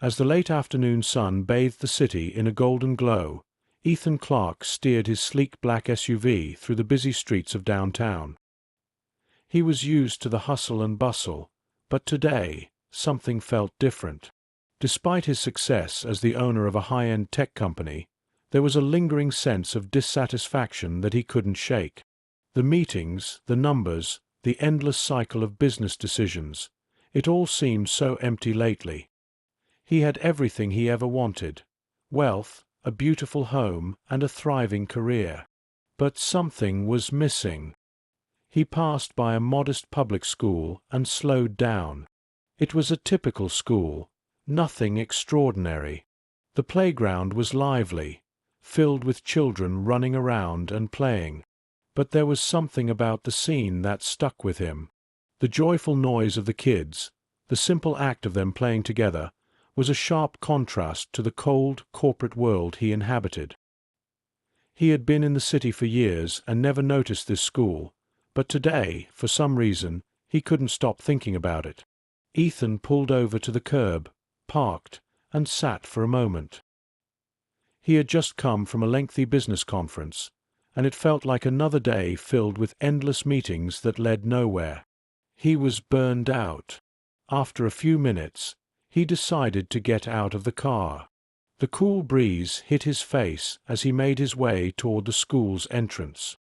As the late afternoon sun bathed the city in a golden glow, Ethan Clark steered his sleek black SUV through the busy streets of downtown. He was used to the hustle and bustle, but today, something felt different. Despite his success as the owner of a high-end tech company, there was a lingering sense of dissatisfaction that he couldn't shake. The meetings, the numbers, the endless cycle of business decisions, it all seemed so empty lately. He had everything he ever wanted: wealth, a beautiful home, and a thriving career. But something was missing. He passed by a modest public school and slowed down. It was a typical school, nothing extraordinary. The playground was lively, filled with children running around and playing. But there was something about the scene that stuck with him. The joyful noise of the kids, the simple act of them playing together, was a sharp contrast to the cold, corporate world he inhabited. He had been in the city for years and never noticed this school, but today, for some reason, he couldn't stop thinking about it. Ethan pulled over to the curb, parked, and sat for a moment. He had just come from a lengthy business conference, and it felt like another day filled with endless meetings that led nowhere. He was burned out. After a few minutes, he decided to get out of the car. The cool breeze hit his face as he made his way toward the school's entrance.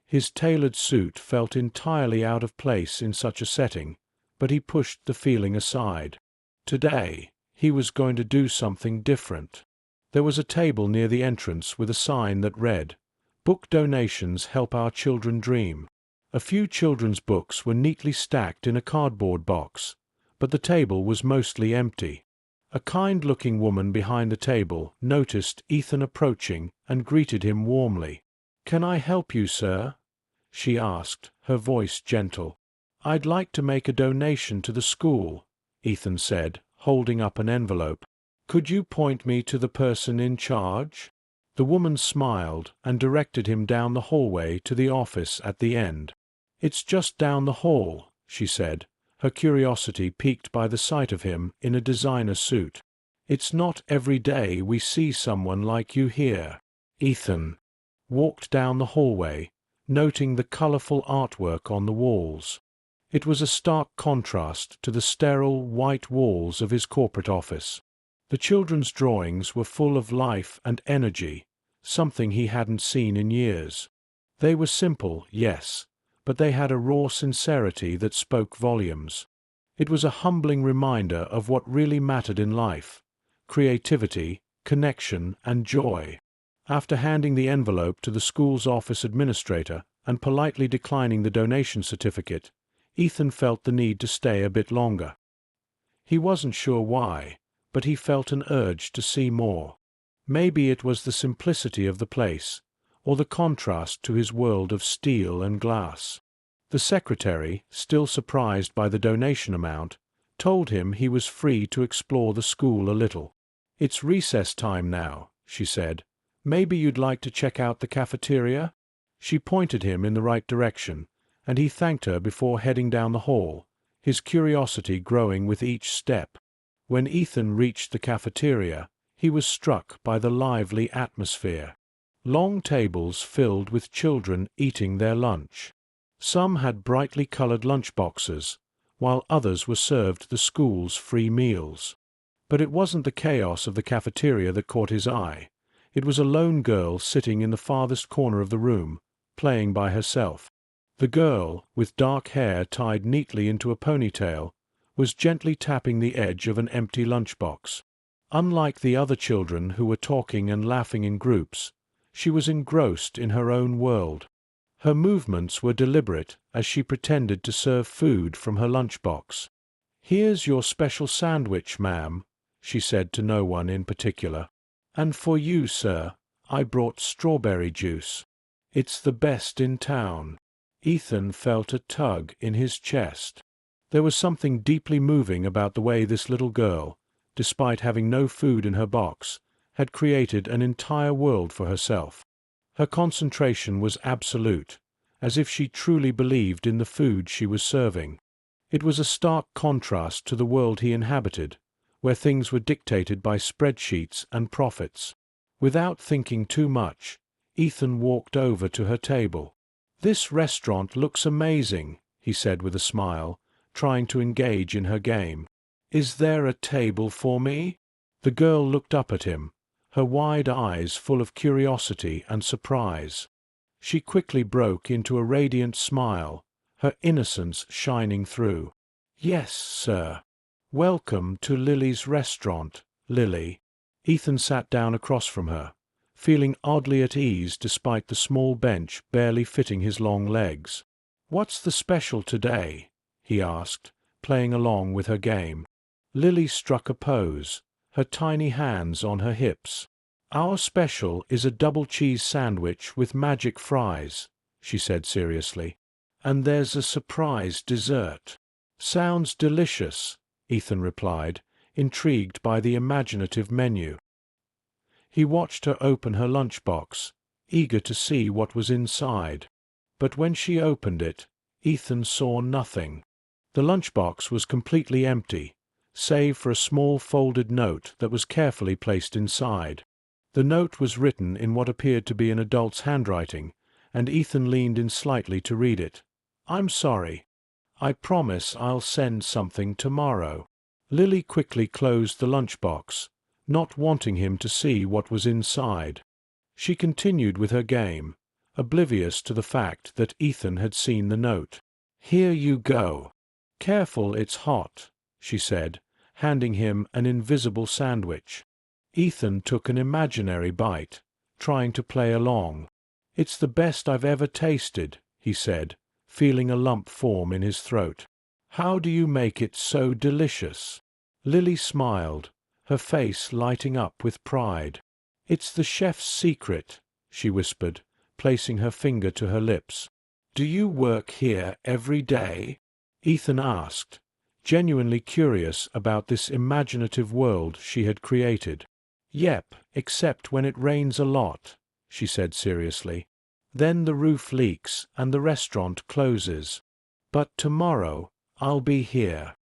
His tailored suit felt entirely out of place in such a setting, but he pushed the feeling aside. Today, he was going to do something different. There was a table near the entrance with a sign that read, "Book donations help our children dream." A few children's books were neatly stacked in a cardboard box, but the table was mostly empty. A kind-looking woman behind the table noticed Ethan approaching and greeted him warmly. "Can I help you, sir?" she asked, her voice gentle. "I'd like to make a donation to the school," Ethan said, holding up an envelope. "Could you point me to the person in charge?" The woman smiled and directed him down the hallway to the office at the end. "It's just down the hall," she said, her curiosity piqued by the sight of him in a designer suit. "It's not every day we see someone like you here." Ethan walked down the hallway, noting the colorful artwork on the walls. It was a stark contrast to the sterile, white walls of his corporate office. The children's drawings were full of life and energy, something he hadn't seen in years. They were simple, yes, but they had a raw sincerity that spoke volumes. It was a humbling reminder of what really mattered in life: creativity, connection, and joy. After handing the envelope to the school's office administrator and politely declining the donation certificate, Ethan felt the need to stay a bit longer. He wasn't sure why, but he felt an urge to see more. Maybe it was the simplicity of the place, or the contrast to his world of steel and glass. The secretary, still surprised by the donation amount, told him he was free to explore the school a little. "It's recess time now," she said. "Maybe you'd like to check out the cafeteria?" She pointed him in the right direction, and he thanked her before heading down the hall, his curiosity growing with each step. When Ethan reached the cafeteria, he was struck by the lively atmosphere. Long tables filled with children eating their lunch. Some had brightly colored lunch boxes, while others were served the school's free meals. But it wasn't the chaos of the cafeteria that caught his eye. It was a lone girl sitting in the farthest corner of the room, playing by herself. The girl, with dark hair tied neatly into a ponytail, was gently tapping the edge of an empty lunchbox. Unlike the other children who were talking and laughing in groups, she was engrossed in her own world. Her movements were deliberate as she pretended to serve food from her lunchbox. "Here's your special sandwich, ma'am," she said to no one in particular. "And for you, sir, I brought strawberry juice. It's the best in town." Ethan felt a tug in his chest. There was something deeply moving about the way this little girl, despite having no food in her box, had created an entire world for herself. Her concentration was absolute, as if she truly believed in the food she was serving. It was a stark contrast to the world he inhabited, where things were dictated by spreadsheets and profits. Without thinking too much, Ethan walked over to her table. "This restaurant looks amazing," he said with a smile, trying to engage in her game. "Is there a table for me?" The girl looked up at him, her wide eyes full of curiosity and surprise. She quickly broke into a radiant smile, her innocence shining through. "Yes, sir. Welcome to Lily's restaurant, Lily." Ethan sat down across from her, feeling oddly at ease despite the small bench barely fitting his long legs. "What's the special today?" he asked, playing along with her game. Lily struck a pose, her tiny hands on her hips. "Our special is a double cheese sandwich with magic fries," she said seriously. "And there's a surprise dessert." "Sounds delicious," Ethan replied, intrigued by the imaginative menu. He watched her open her lunchbox, eager to see what was inside. But when she opened it, Ethan saw nothing. The lunchbox was completely empty, save for a small folded note that was carefully placed inside. The note was written in what appeared to be an adult's handwriting, and Ethan leaned in slightly to read it. "I'm sorry. I promise I'll send something tomorrow." Lily quickly closed the lunchbox, not wanting him to see what was inside. She continued with her game, oblivious to the fact that Ethan had seen the note. "Here you go. Careful, it's hot," she said, handing him an invisible sandwich. Ethan took an imaginary bite, trying to play along. "It's the best I've ever tasted," he said, feeling a lump form in his throat. "How do you make it so delicious?" Lily smiled, her face lighting up with pride. "It's the chef's secret," she whispered, placing her finger to her lips. "Do you work here every day?" Ethan asked, genuinely curious about this imaginative world she had created. "Yep, except when it rains a lot," she said seriously. "Then the roof leaks and the restaurant closes. But tomorrow I'll be here.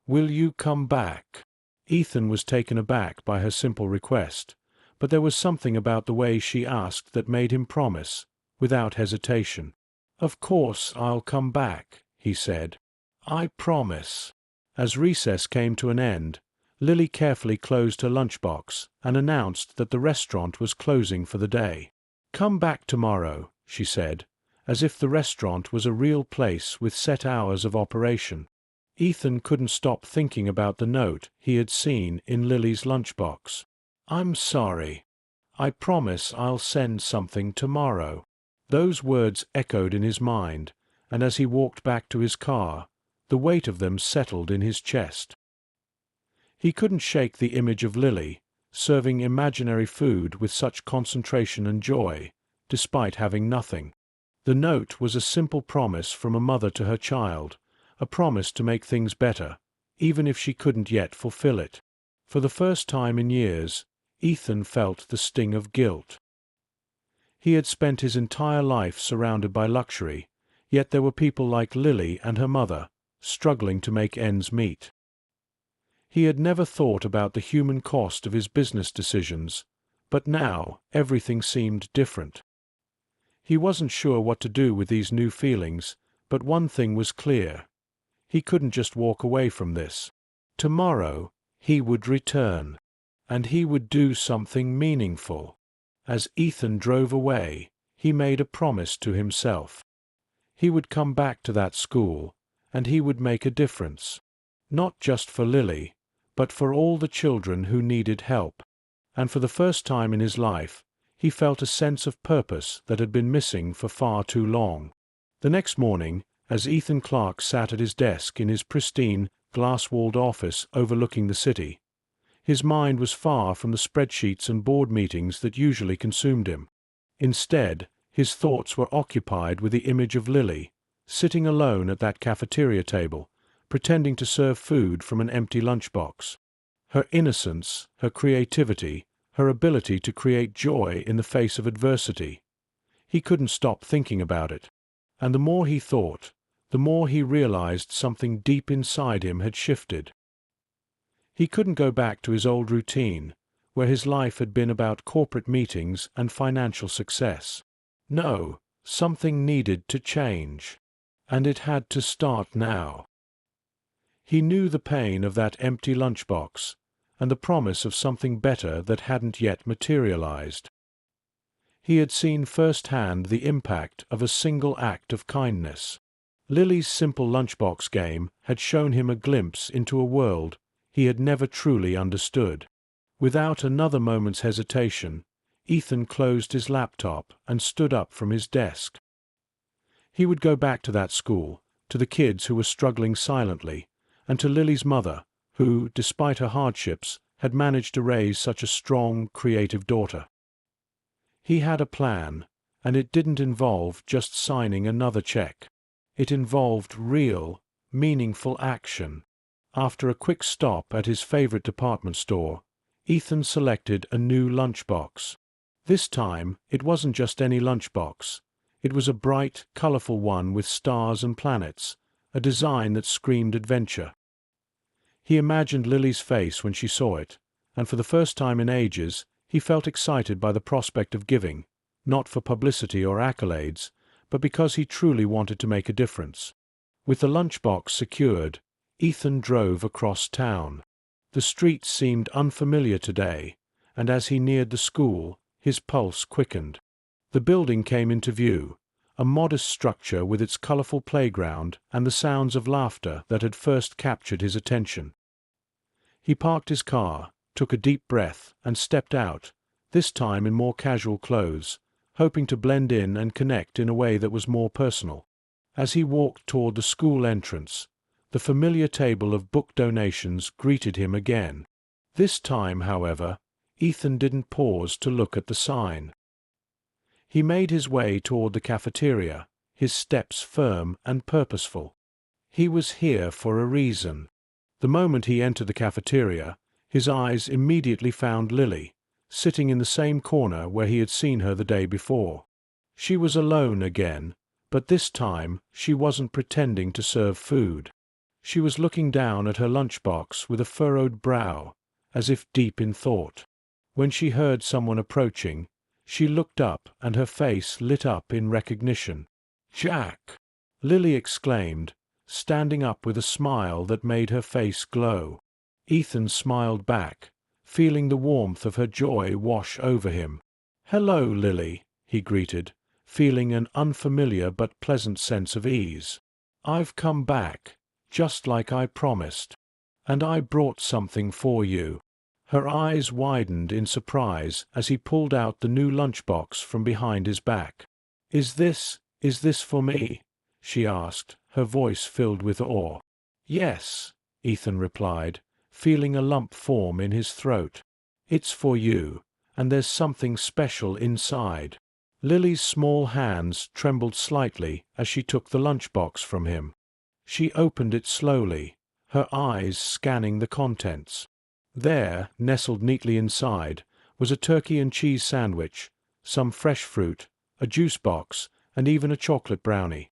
Will you come back?" Ethan was taken aback by her simple request, but there was something about the way she asked that made him promise, without hesitation. "Of course I'll come back," he said. "I promise." As recess came to an end, Lily carefully closed her lunchbox and announced that the restaurant was closing for the day. "Come back tomorrow," she said, as if the restaurant was a real place with set hours of operation. Ethan couldn't stop thinking about the note he had seen in Lily's lunchbox. "I'm sorry. I promise I'll send something tomorrow." Those words echoed in his mind, and as he walked back to his car, the weight of them settled in his chest. He couldn't shake the image of Lily, serving imaginary food with such concentration and joy, despite having nothing. The note was a simple promise from a mother to her child, a promise to make things better, even if she couldn't yet fulfill it. For the first time in years, Ethan felt the sting of guilt. He had spent his entire life surrounded by luxury, yet there were people like Lily and her mother, struggling to make ends meet. He had never thought about the human cost of his business decisions, but now everything seemed different. He wasn't sure what to do with these new feelings, but one thing was clear. He couldn't just walk away from this. Tomorrow he would return, and he would do something meaningful. As Ethan drove away, he made a promise to himself. He would come back to that school, and he would make a difference. Not just for Lily, but for all the children who needed help. And for the first time in his life, he felt a sense of purpose that had been missing for far too long. The next morning, as Ethan Clark sat at his desk in his pristine, glass-walled office overlooking the city, his mind was far from the spreadsheets and board meetings that usually consumed him. Instead, his thoughts were occupied with the image of Lily, sitting alone at that cafeteria table, pretending to serve food from an empty lunchbox. Her innocence, her creativity, her ability to create joy in the face of adversity. He couldn't stop thinking about it. And the more he thought, the more he realized something deep inside him had shifted. He couldn't go back to his old routine, where his life had been about corporate meetings and financial success. No, something needed to change. And it had to start now. He knew the pain of that empty lunchbox, and the promise of something better that hadn't yet materialized. He had seen firsthand the impact of a single act of kindness. Lily's simple lunchbox game had shown him a glimpse into a world he had never truly understood. Without another moment's hesitation, Ethan closed his laptop and stood up from his desk. He would go back to that school, to the kids who were struggling silently, and to Lily's mother, who, despite her hardships, had managed to raise such a strong, creative daughter. He had a plan, and it didn't involve just signing another check. It involved real, meaningful action. After a quick stop at his favorite department store, Ethan selected a new lunchbox. This time, it wasn't just any lunchbox. It was a bright, colorful one with stars and planets, a design that screamed adventure. He imagined Lily's face when she saw it, and for the first time in ages, he felt excited by the prospect of giving, not for publicity or accolades, but because he truly wanted to make a difference. With the lunchbox secured, Ethan drove across town. The streets seemed unfamiliar today, and as he neared the school, his pulse quickened. The building came into view, a modest structure with its colorful playground and the sounds of laughter that had first captured his attention. He parked his car, took a deep breath, and stepped out, this time in more casual clothes, hoping to blend in and connect in a way that was more personal. As he walked toward the school entrance, the familiar table of book donations greeted him again. This time, however, Ethan didn't pause to look at the sign. He made his way toward the cafeteria, his steps firm and purposeful. He was here for a reason. The moment he entered the cafeteria, his eyes immediately found Lily, sitting in the same corner where he had seen her the day before. She was alone again, but this time she wasn't pretending to serve food. She was looking down at her lunchbox with a furrowed brow, as if deep in thought. When she heard someone approaching, she looked up and her face lit up in recognition. "Jack!" Lily exclaimed, standing up with a smile that made her face glow. Ethan smiled back, feeling the warmth of her joy wash over him. "Hello, Lily," he greeted, feeling an unfamiliar but pleasant sense of ease. "I've come back, just like I promised. And I brought something for you." Her eyes widened in surprise as he pulled out the new lunchbox from behind his back. Is this for me?" she asked, her voice filled with awe. "Yes," Ethan replied, feeling a lump form in his throat. "It's for you, and there's something special inside." Lily's small hands trembled slightly as she took the lunchbox from him. She opened it slowly, her eyes scanning the contents. There, nestled neatly inside, was a turkey and cheese sandwich, some fresh fruit, a juice box, and even a chocolate brownie.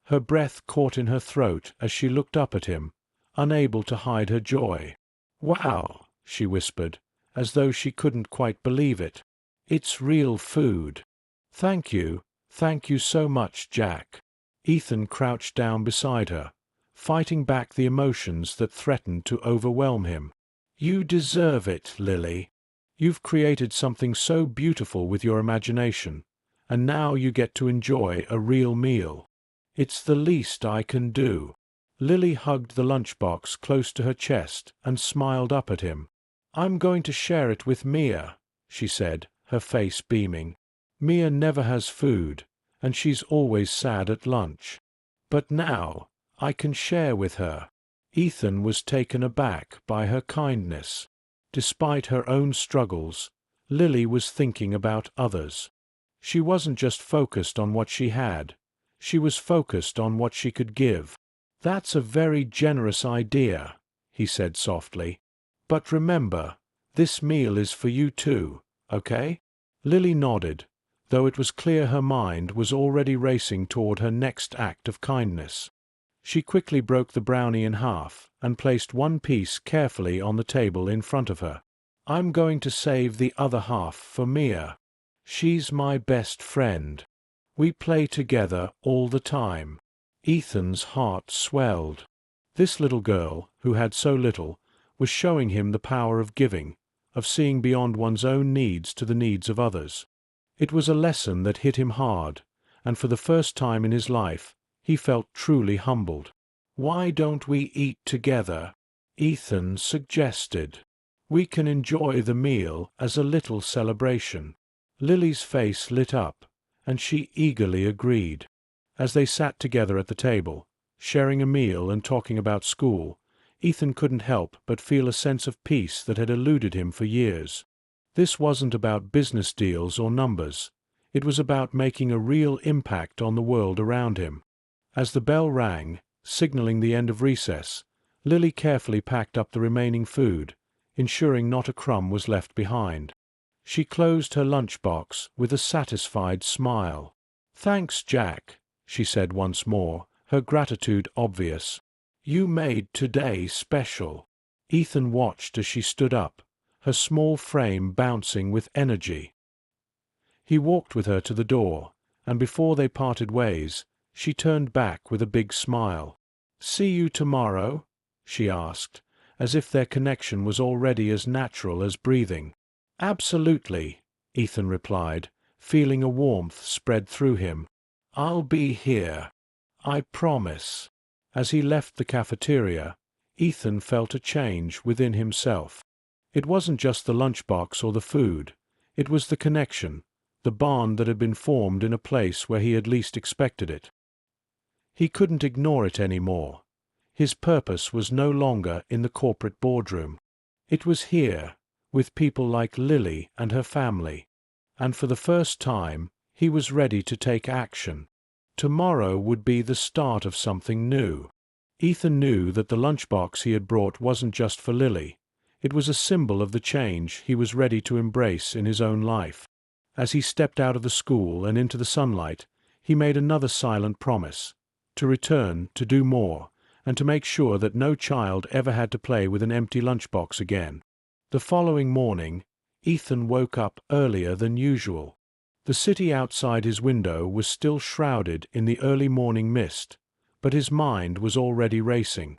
Her breath caught in her throat as she looked up at him, unable to hide her joy. "Wow," she whispered, as though she couldn't quite believe it. "It's real food." Thank you so much, Jack." Ethan crouched down beside her, fighting back the emotions that threatened to overwhelm him. "You deserve it, Lily. You've created something so beautiful with your imagination, and now you get to enjoy a real meal. It's the least I can do." Lily hugged the lunchbox close to her chest and smiled up at him. "I'm going to share it with Mia," she said, her face beaming. "Mia never has food, and she's always sad at lunch. But now I can share with her." Ethan was taken aback by her kindness. Despite her own struggles, Lily was thinking about others. She wasn't just focused on what she had. She was focused on what she could give. "That's a very generous idea," he said softly. "But remember, this meal is for you too, okay?" Lily nodded, though it was clear her mind was already racing toward her next act of kindness. She quickly broke the brownie in half and placed one piece carefully on the table in front of her. "I'm going to save the other half for Mia. She's my best friend. We play together all the time." Ethan's heart swelled. This little girl, who had so little, was showing him the power of giving, of seeing beyond one's own needs to the needs of others. It was a lesson that hit him hard, and for the first time in his life, he felt truly humbled. "Why don't we eat together?" Ethan suggested. "We can enjoy the meal as a little celebration." Lily's face lit up, and she eagerly agreed. As they sat together at the table, sharing a meal and talking about school, Ethan couldn't help but feel a sense of peace that had eluded him for years. This wasn't about business deals or numbers. It was about making a real impact on the world around him. As the bell rang, signaling the end of recess, Lily carefully packed up the remaining food, ensuring not a crumb was left behind. She closed her lunchbox with a satisfied smile. "Thanks, Jack," she said once more, her gratitude obvious. "You made today special." Ethan watched as she stood up, her small frame bouncing with energy. He walked with her to the door, and before they parted ways, she turned back with a big smile. "See you tomorrow?" she asked, as if their connection was already as natural as breathing. "Absolutely," Ethan replied, feeling a warmth spread through him. "I'll be here. I promise." As he left the cafeteria, Ethan felt a change within himself. It wasn't just the lunchbox or the food. It was the connection, the bond that had been formed in a place where he had least expected it. He couldn't ignore it anymore. His purpose was no longer in the corporate boardroom. It was here, with people like Lily and her family. And for the first time, he was ready to take action. Tomorrow would be the start of something new. Ethan knew that the lunchbox he had brought wasn't just for Lily. It was a symbol of the change he was ready to embrace in his own life. As he stepped out of the school and into the sunlight, he made another silent promise: to return, to do more, and to make sure that no child ever had to play with an empty lunchbox again. The following morning, Ethan woke up earlier than usual. The city outside his window was still shrouded in the early morning mist, but his mind was already racing.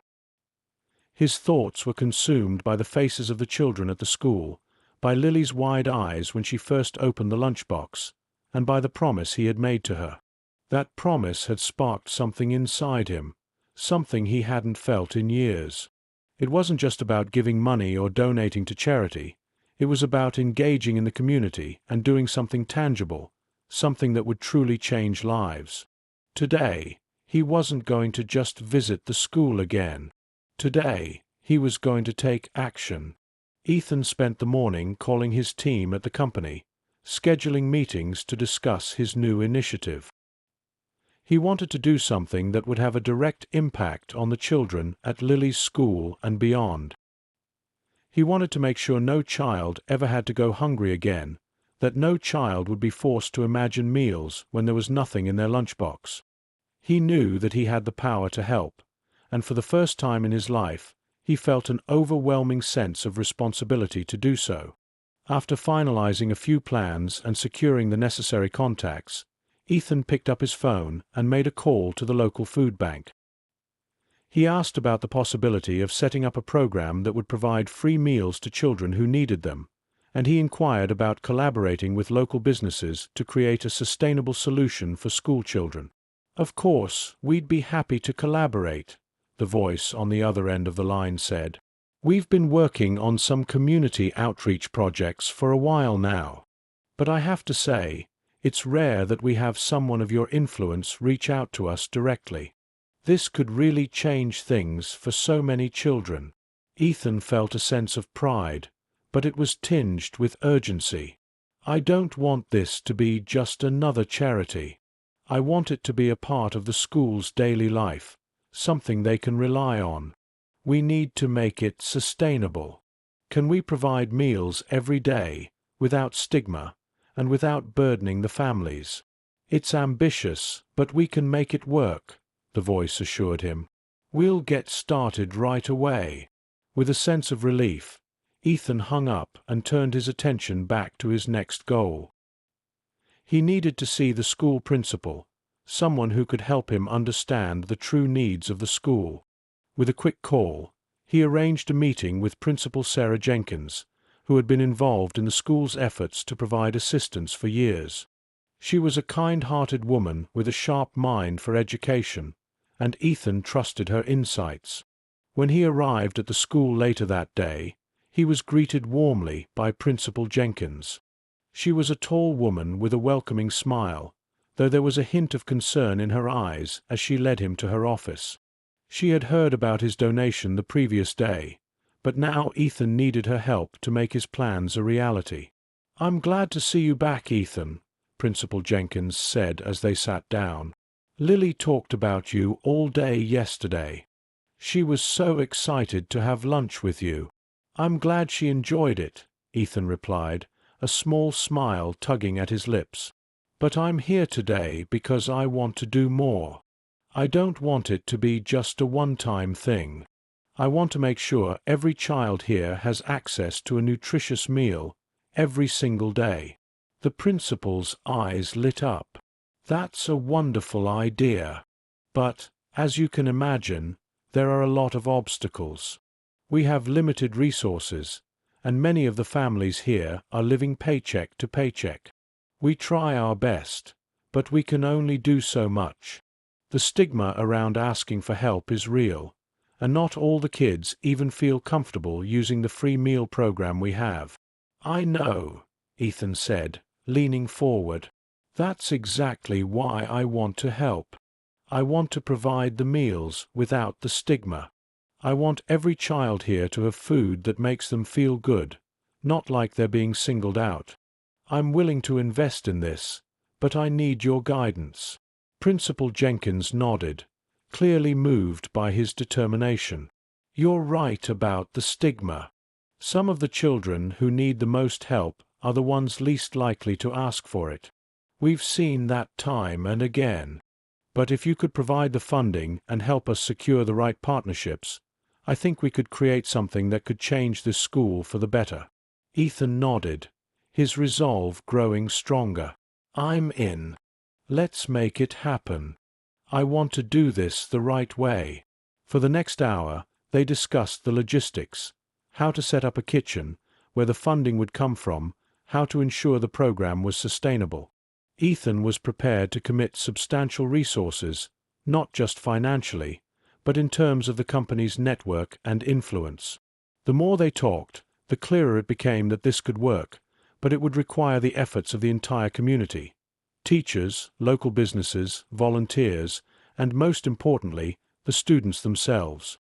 His thoughts were consumed by the faces of the children at the school, by Lily's wide eyes when she first opened the lunchbox, and by the promise he had made to her. That promise had sparked something inside him, something he hadn't felt in years. It wasn't just about giving money or donating to charity. It was about engaging in the community and doing something tangible, something that would truly change lives. Today, he wasn't going to just visit the school again. Today, he was going to take action. Ethan spent the morning calling his team at the company, scheduling meetings to discuss his new initiative. He wanted to do something that would have a direct impact on the children at Lily's school and beyond. He wanted to make sure no child ever had to go hungry again, that no child would be forced to imagine meals when there was nothing in their lunchbox. He knew that he had the power to help, and for the first time in his life, he felt an overwhelming sense of responsibility to do so. After finalizing a few plans and securing the necessary contacts, Ethan picked up his phone and made a call to the local food bank. He asked about the possibility of setting up a program that would provide free meals to children who needed them, and he inquired about collaborating with local businesses to create a sustainable solution for school children. "Of course, we'd be happy to collaborate," the voice on the other end of the line said. "We've been working on some community outreach projects for a while now. But I have to say, it's rare that we have someone of your influence reach out to us directly. This could really change things for so many children." Ethan felt a sense of pride, but it was tinged with urgency. "I don't want this to be just another charity. I want it to be a part of the school's daily life, something they can rely on. We need to make it sustainable. Can we provide meals every day, without stigma, and without burdening the families? It's ambitious, but we can make it work," the voice assured him. We'll get started right away." With a sense of relief, Ethan hung up and turned his attention back to his next goal. He needed to see the school principal, someone who could help him understand the true needs of the school. With a quick call, he arranged a meeting with Principal Sarah Jenkins, who had been involved in the school's efforts to provide assistance for years. She was a kind-hearted woman with a sharp mind for education, and Ethan trusted her insights. When he arrived at the school later that day, he was greeted warmly by Principal Jenkins. She was a tall woman with a welcoming smile, though there was a hint of concern in her eyes as she led him to her office. She had heard about his donation the previous day, but now Ethan needed her help to make his plans a reality. "I'm glad to see you back, Ethan," Principal Jenkins said as they sat down. "Lily talked about you all day yesterday. She was so excited to have lunch with you." "I'm glad she enjoyed it," Ethan replied, a small smile tugging at his lips. "But I'm here today because I want to do more. I don't want it to be just a one-time thing. I want to make sure every child here has access to a nutritious meal every single day." The principal's eyes lit up. "That's a wonderful idea. But, as you can imagine, there are a lot of obstacles. We have limited resources, and many of the families here are living paycheck to paycheck. We try our best, but we can only do so much. The stigma around asking for help is real, and not all the kids even feel comfortable using the free meal program we have." "I know," Ethan said, leaning forward. "That's exactly why I want to help. I want to provide the meals without the stigma. I want every child here to have food that makes them feel good, not like they're being singled out. I'm willing to invest in this, but I need your guidance." Principal Jenkins nodded, clearly moved by his determination. "You're right about the stigma. Some of the children who need the most help are the ones least likely to ask for it. We've seen that time and again. But if you could provide the funding and help us secure the right partnerships, I think we could create something that could change this school for the better." Ethan nodded, his resolve growing stronger. "I'm in. Let's make it happen. I want to do this the right way." For the next hour, they discussed the logistics, how to set up a kitchen, where the funding would come from, how to ensure the program was sustainable. Ethan was prepared to commit substantial resources, not just financially, but in terms of the company's network and influence. The more they talked, the clearer it became that this could work, but it would require the efforts of the entire community: teachers, local businesses, volunteers, and most importantly, the students themselves.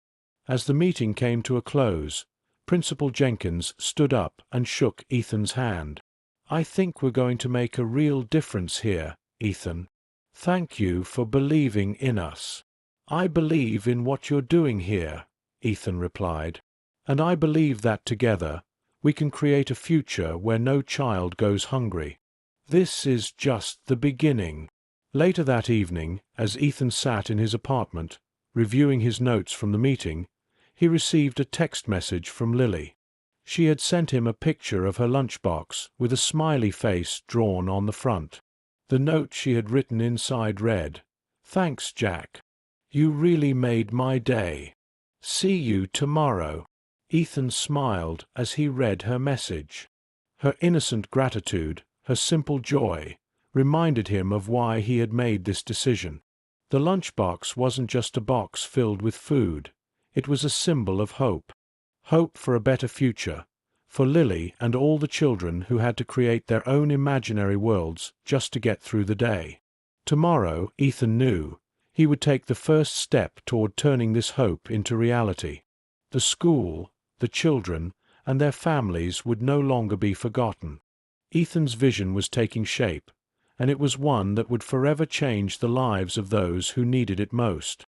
As the meeting came to a close, Principal Jenkins stood up and shook Ethan's hand. "I think we're going to make a real difference here, Ethan. Thank you for believing in us." "I believe in what you're doing here," Ethan replied. "And I believe that together we can create a future where no child goes hungry. This is just the beginning." Later that evening, as Ethan sat in his apartment, reviewing his notes from the meeting, he received a text message from Lily. She had sent him a picture of her lunchbox with a smiley face drawn on the front. The note she had written inside read, "Thanks, Jack. You really made my day. See you tomorrow." Ethan smiled as he read her message. Her innocent gratitude, her simple joy, reminded him of why he had made this decision. The lunchbox wasn't just a box filled with food. It was a symbol of hope. Hope for a better future, for Lily and all the children who had to create their own imaginary worlds just to get through the day. Tomorrow, Ethan knew, he would take the first step toward turning this hope into reality. The school, the children, and their families would no longer be forgotten. Ethan's vision was taking shape, and it was one that would forever change the lives of those who needed it most.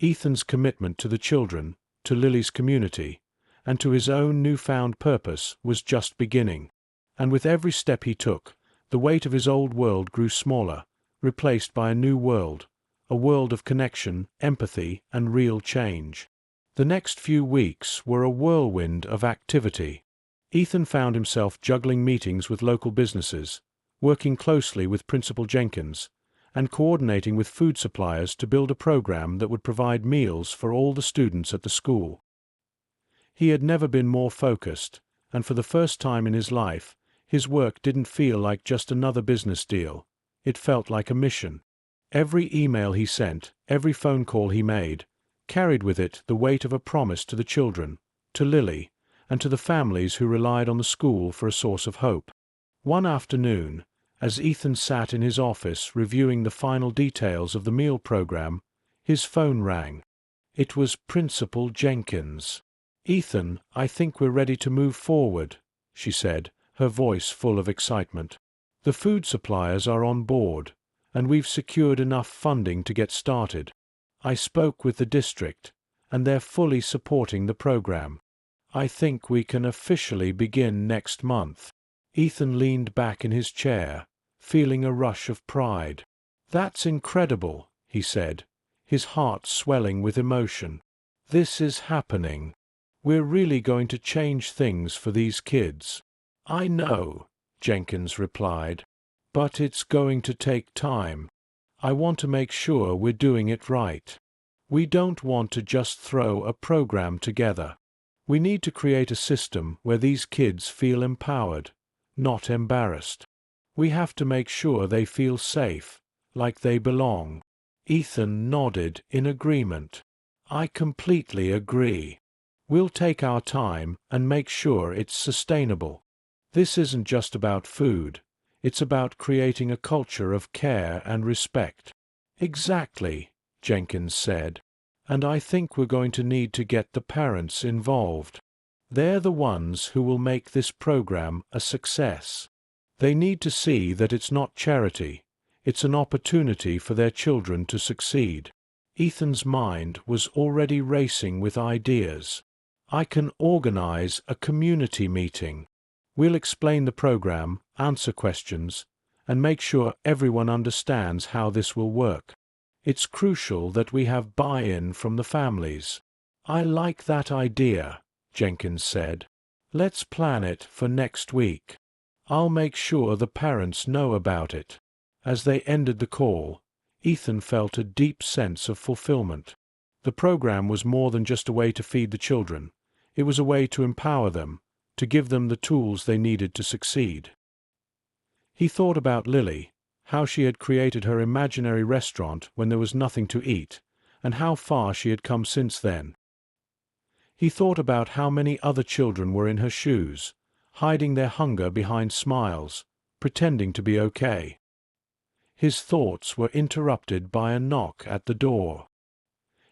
Ethan's commitment to the children, to Lily's community, and to his own newfound purpose was just beginning, and with every step he took, the weight of his old world grew smaller, replaced by a new world, a world of connection, empathy, and real change. The next few weeks were a whirlwind of activity. Ethan found himself juggling meetings with local businesses, working closely with Principal Jenkins, and coordinating with food suppliers to build a program that would provide meals for all the students at the school. He had never been more focused, and for the first time in his life, his work didn't feel like just another business deal. It felt like a mission. Every email he sent, every phone call he made, carried with it the weight of a promise to the children, to Lily, and to the families who relied on the school for a source of hope. One afternoon, as Ethan sat in his office reviewing the final details of the meal program, his phone rang. It was Principal Jenkins. "Ethan, I think we're ready to move forward," she said, her voice full of excitement. "The food suppliers are on board, and we've secured enough funding to get started. I spoke with the district, and they're fully supporting the program. I think we can officially begin next month." Ethan leaned back in his chair, feeling a rush of pride. "That's incredible," he said, his heart swelling with emotion. "This is happening. We're really going to change things for these kids." "I know," Jenkins replied, "but it's going to take time. I want to make sure we're doing it right. We don't want to just throw a program together. We need to create a system where these kids feel empowered, not embarrassed. We have to make sure they feel safe, like they belong." Ethan nodded in agreement. "I completely agree. We'll take our time and make sure it's sustainable. This isn't just about food. It's about creating a culture of care and respect." "Exactly," Jenkins said. "And I think we're going to need to get the parents involved. They're the ones who will make this program a success. They need to see that it's not charity, it's an opportunity for their children to succeed." Ethan's mind was already racing with ideas. "I can organize a community meeting. We'll explain the program, answer questions, and make sure everyone understands how this will work. It's crucial that we have buy-in from the families." "I like that idea," Jenkins said. "Let's plan it for next week. I'll make sure the parents know about it." As they ended the call, Ethan felt a deep sense of fulfillment. The program was more than just a way to feed the children. It was a way to empower them, to give them the tools they needed to succeed. He thought about Lily, how she had created her imaginary restaurant when there was nothing to eat, and how far she had come since then. He thought about how many other children were in her shoes, hiding their hunger behind smiles, pretending to be okay. His thoughts were interrupted by a knock at the door.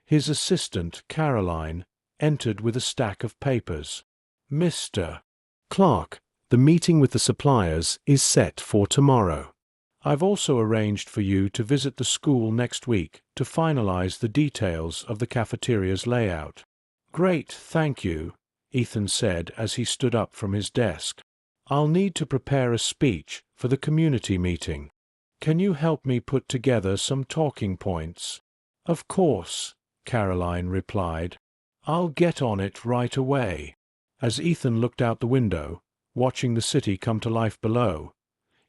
His assistant, Caroline, entered with a stack of papers. "Mr. Clark, the meeting with the suppliers is set for tomorrow. I've also arranged for you to visit the school next week to finalize the details of the cafeteria's layout." "Great, thank you," Ethan said as he stood up from his desk. "I'll need to prepare a speech for the community meeting. Can you help me put together some talking points?" "Of course," Caroline replied. "I'll get on it right away." As Ethan looked out the window, watching the city come to life below,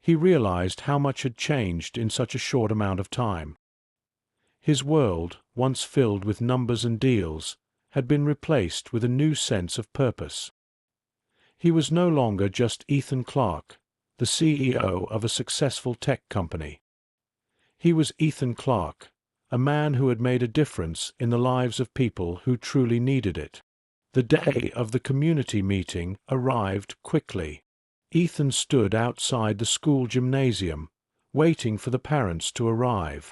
he realized how much had changed in such a short amount of time. His world, once filled with numbers and deals, had been replaced with a new sense of purpose. He was no longer just Ethan Clark, the CEO of a successful tech company. He was Ethan Clark, a man who had made a difference in the lives of people who truly needed it. The day of the community meeting arrived quickly. Ethan stood outside the school gymnasium, waiting for the parents to arrive.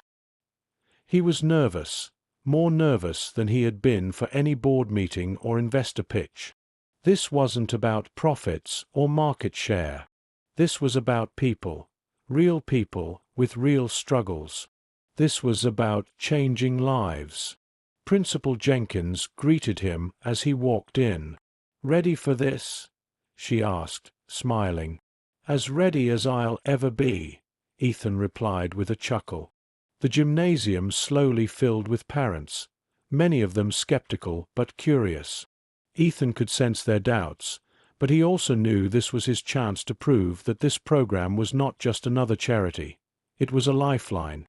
He was nervous, more nervous than he had been for any board meeting or investor pitch. This wasn't about profits or market share. This was about people, real people with real struggles. This was about changing lives. Principal Jenkins greeted him as he walked in. "Ready for this?" she asked, smiling. "As ready as I'll ever be," Ethan replied with a chuckle. The gymnasium slowly filled with parents, many of them skeptical but curious. Ethan could sense their doubts, but he also knew this was his chance to prove that this program was not just another charity. It was a lifeline.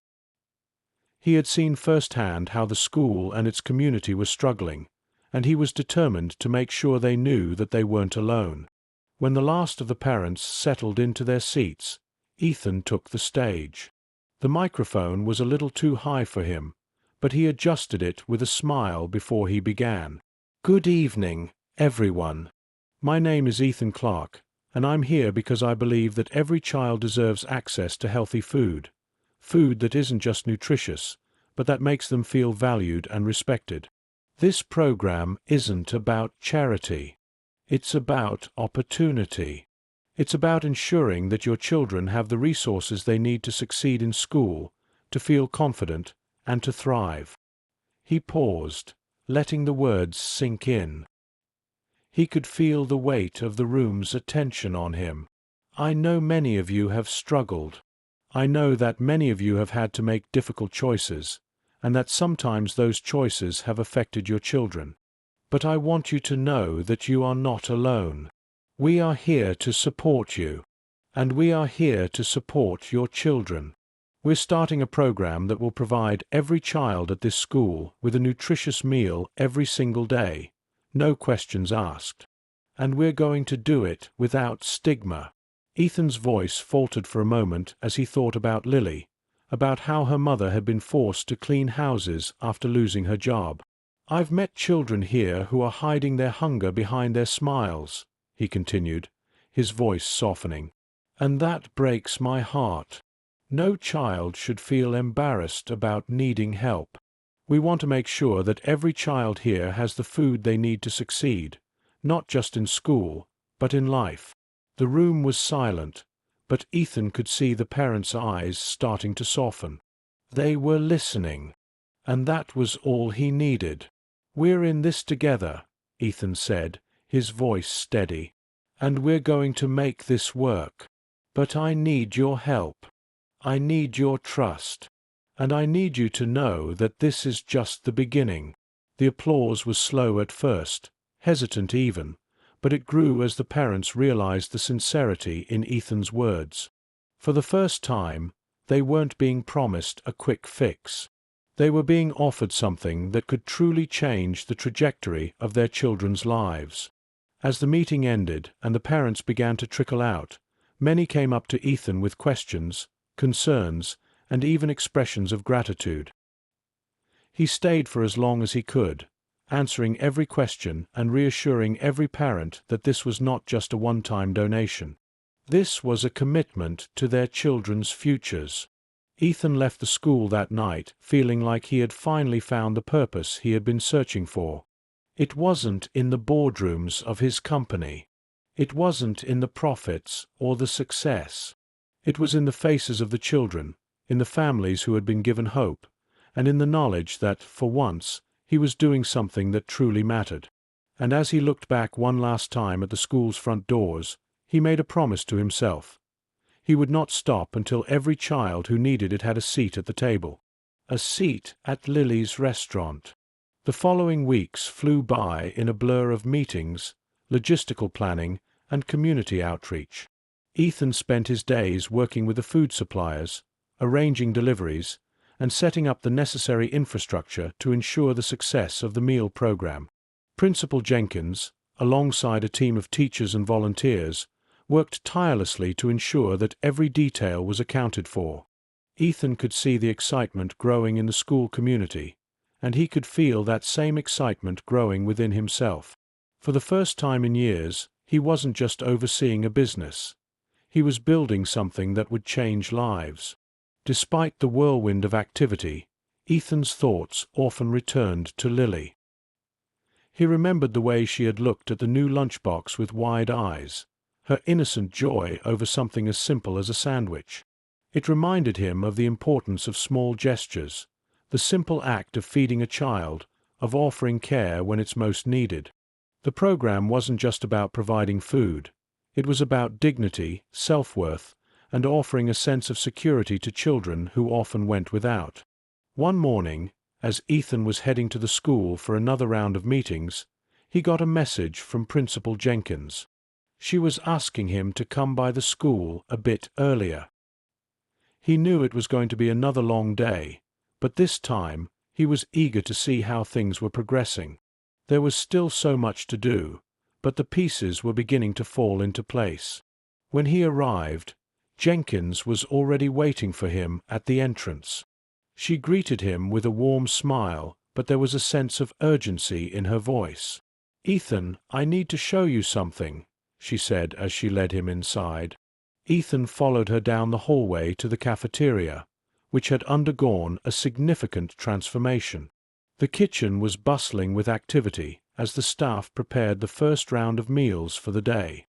He had seen firsthand how the school and its community were struggling, and he was determined to make sure they knew that they weren't alone. When the last of the parents settled into their seats, Ethan took the stage. The microphone was a little too high for him, but he adjusted it with a smile before he began. "Good evening, everyone. My name is Ethan Clark, and I'm here because I believe that every child deserves access to healthy food. Food that isn't just nutritious, but that makes them feel valued and respected. This program isn't about charity. It's about opportunity. It's about ensuring that your children have the resources they need to succeed in school, to feel confident, and to thrive." He paused, letting the words sink in. He could feel the weight of the room's attention on him. "I know many of you have struggled. I know that many of you have had to make difficult choices, and that sometimes those choices have affected your children. But I want you to know that you are not alone. We are here to support you, and we are here to support your children. We're starting a program that will provide every child at this school with a nutritious meal every single day, no questions asked. And we're going to do it without stigma." Ethan's voice faltered for a moment as he thought about Lily, about how her mother had been forced to clean houses after losing her job. "I've met children here who are hiding their hunger behind their smiles," he continued, his voice softening. "And that breaks my heart. No child should feel embarrassed about needing help. We want to make sure that every child here has the food they need to succeed, not just in school, but in life." The room was silent, but Ethan could see the parents' eyes starting to soften. They were listening, and that was all he needed. "We're in this together," Ethan said, his voice steady, "and we're going to make this work. But I need your help. I need your trust. And I need you to know that this is just the beginning." The applause was slow at first, hesitant even, but it grew as the parents realized the sincerity in Ethan's words. For the first time, they weren't being promised a quick fix. They were being offered something that could truly change the trajectory of their children's lives. As the meeting ended and the parents began to trickle out, many came up to Ethan with questions, concerns, and even expressions of gratitude. He stayed for as long as he could, answering every question and reassuring every parent that this was not just a one-time donation. This was a commitment to their children's futures. Ethan left the school that night feeling like he had finally found the purpose he had been searching for. It wasn't in the boardrooms of his company. It wasn't in the profits or the success. It was in the faces of the children, in the families who had been given hope, and in the knowledge that, for once, he was doing something that truly mattered. And as he looked back one last time at the school's front doors, he made a promise to himself. He would not stop until every child who needed it had a seat at the table. A seat at Lily's restaurant. The following weeks flew by in a blur of meetings, logistical planning, and community outreach. Ethan spent his days working with the food suppliers, arranging deliveries, and setting up the necessary infrastructure to ensure the success of the meal program. Principal Jenkins, alongside a team of teachers and volunteers, worked tirelessly to ensure that every detail was accounted for. Ethan could see the excitement growing in the school community, and he could feel that same excitement growing within himself. For the first time in years, he wasn't just overseeing a business. He was building something that would change lives. Despite the whirlwind of activity, Ethan's thoughts often returned to Lily. He remembered the way she had looked at the new lunchbox with wide eyes, her innocent joy over something as simple as a sandwich. It reminded him of the importance of small gestures, the simple act of feeding a child, of offering care when it's most needed. The program wasn't just about providing food. It was about dignity, self-worth, and offering a sense of security to children who often went without. One morning, as Ethan was heading to the school for another round of meetings, he got a message from Principal Jenkins. She was asking him to come by the school a bit earlier. He knew it was going to be another long day, but this time he was eager to see how things were progressing. There was still so much to do, but the pieces were beginning to fall into place. When he arrived, Jenkins was already waiting for him at the entrance. She greeted him with a warm smile, but there was a sense of urgency in her voice. "Ethan, I need to show you something," she said as she led him inside. Ethan followed her down the hallway to the cafeteria, which had undergone a significant transformation. The kitchen was bustling with activity as the staff prepared the first round of meals for the day.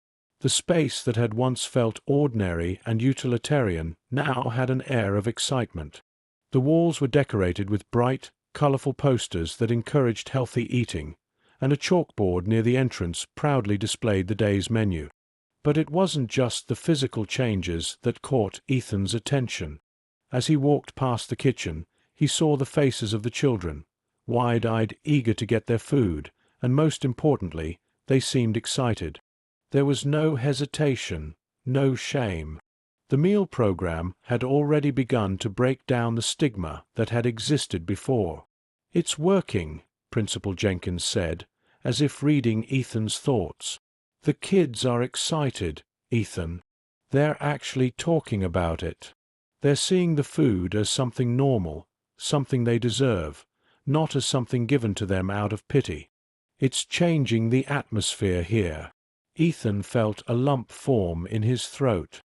The space that had once felt ordinary and utilitarian now had an air of excitement. The walls were decorated with bright, colorful posters that encouraged healthy eating, and a chalkboard near the entrance proudly displayed the day's menu. But it wasn't just the physical changes that caught Ethan's attention. As he walked past the kitchen, he saw the faces of the children, wide-eyed, eager to get their food, and most importantly, they seemed excited. There was no hesitation, no shame. The meal program had already begun to break down the stigma that had existed before. "It's working," Principal Jenkins said, as if reading Ethan's thoughts. "The kids are excited, Ethan. They're actually talking about it. They're seeing the food as something normal, something they deserve, not as something given to them out of pity. It's changing the atmosphere here." Ethan felt a lump form in his throat.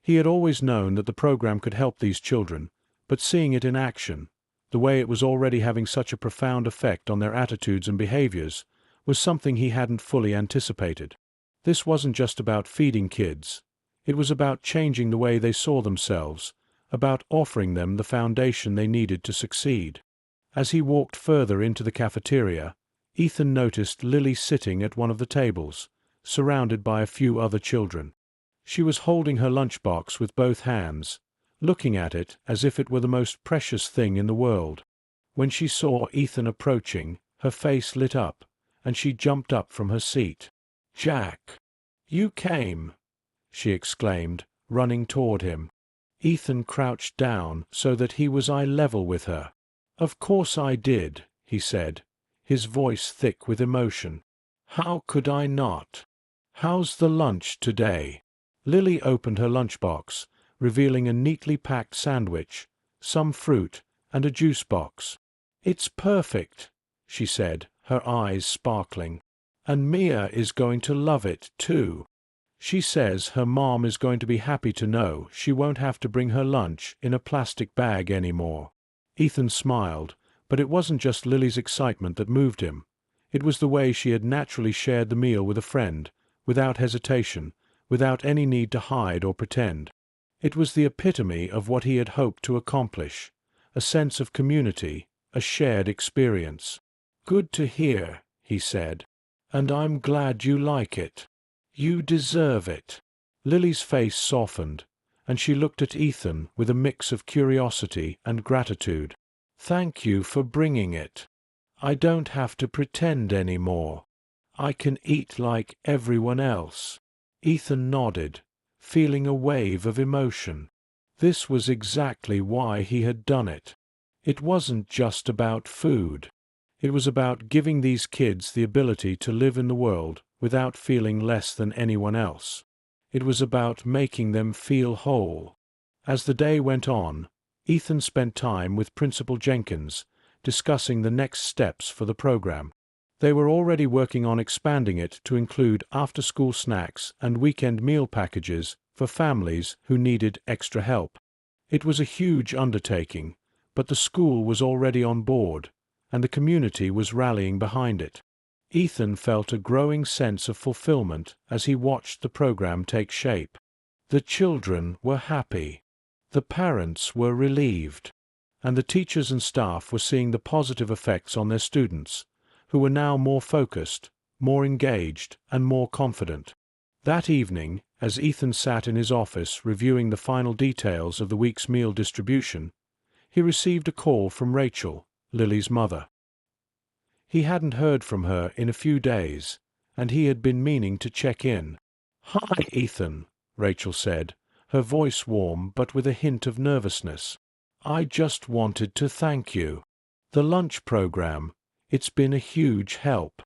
He had always known that the program could help these children, but seeing it in action, the way it was already having such a profound effect on their attitudes and behaviors, was something he hadn't fully anticipated. This wasn't just about feeding kids. It was about changing the way they saw themselves, about offering them the foundation they needed to succeed. As he walked further into the cafeteria, Ethan noticed Lily sitting at one of the tables, surrounded by a few other children. She was holding her lunchbox with both hands, looking at it as if it were the most precious thing in the world. When she saw Ethan approaching, her face lit up, and she jumped up from her seat. "Jack, you came!" she exclaimed, running toward him. Ethan crouched down so that he was eye level with her. "Of course I did," he said, his voice thick with emotion. "How could I not? How's the lunch today?" Lily opened her lunchbox, revealing a neatly packed sandwich, some fruit, and a juice box. "It's perfect," she said, her eyes sparkling. "And Mia is going to love it, too. She says her mom is going to be happy to know she won't have to bring her lunch in a plastic bag anymore." Ethan smiled, but it wasn't just Lily's excitement that moved him. It was the way she had naturally shared the meal with a friend, without hesitation, without any need to hide or pretend. It was the epitome of what he had hoped to accomplish, a sense of community, a shared experience. "Good to hear," he said. "And I'm glad you like it. You deserve it." Lily's face softened, and she looked at Ethan with a mix of curiosity and gratitude. "Thank you for bringing it. I don't have to pretend anymore. I can eat like everyone else." Ethan nodded, feeling a wave of emotion. This was exactly why he had done it. It wasn't just about food. It was about giving these kids the ability to live in the world without feeling less than anyone else. It was about making them feel whole. As the day went on, Ethan spent time with Principal Jenkins, discussing the next steps for the program. They were already working on expanding it to include after-school snacks and weekend meal packages for families who needed extra help. It was a huge undertaking, but the school was already on board, and the community was rallying behind it. Ethan felt a growing sense of fulfillment as he watched the program take shape. The children were happy. The parents were relieved. And the teachers and staff were seeing the positive effects on their students, who were now more focused, more engaged, and more confident. That evening, As Ethan sat in his office reviewing the final details of the week's meal distribution, he received a call from Rachel, Lily's mother. He hadn't heard from her in a few days, and he had been meaning to check in. "Hi, Ethan," Rachel said, her voice warm but with a hint of nervousness. "I just wanted to thank you. The lunch program, it's been a huge help.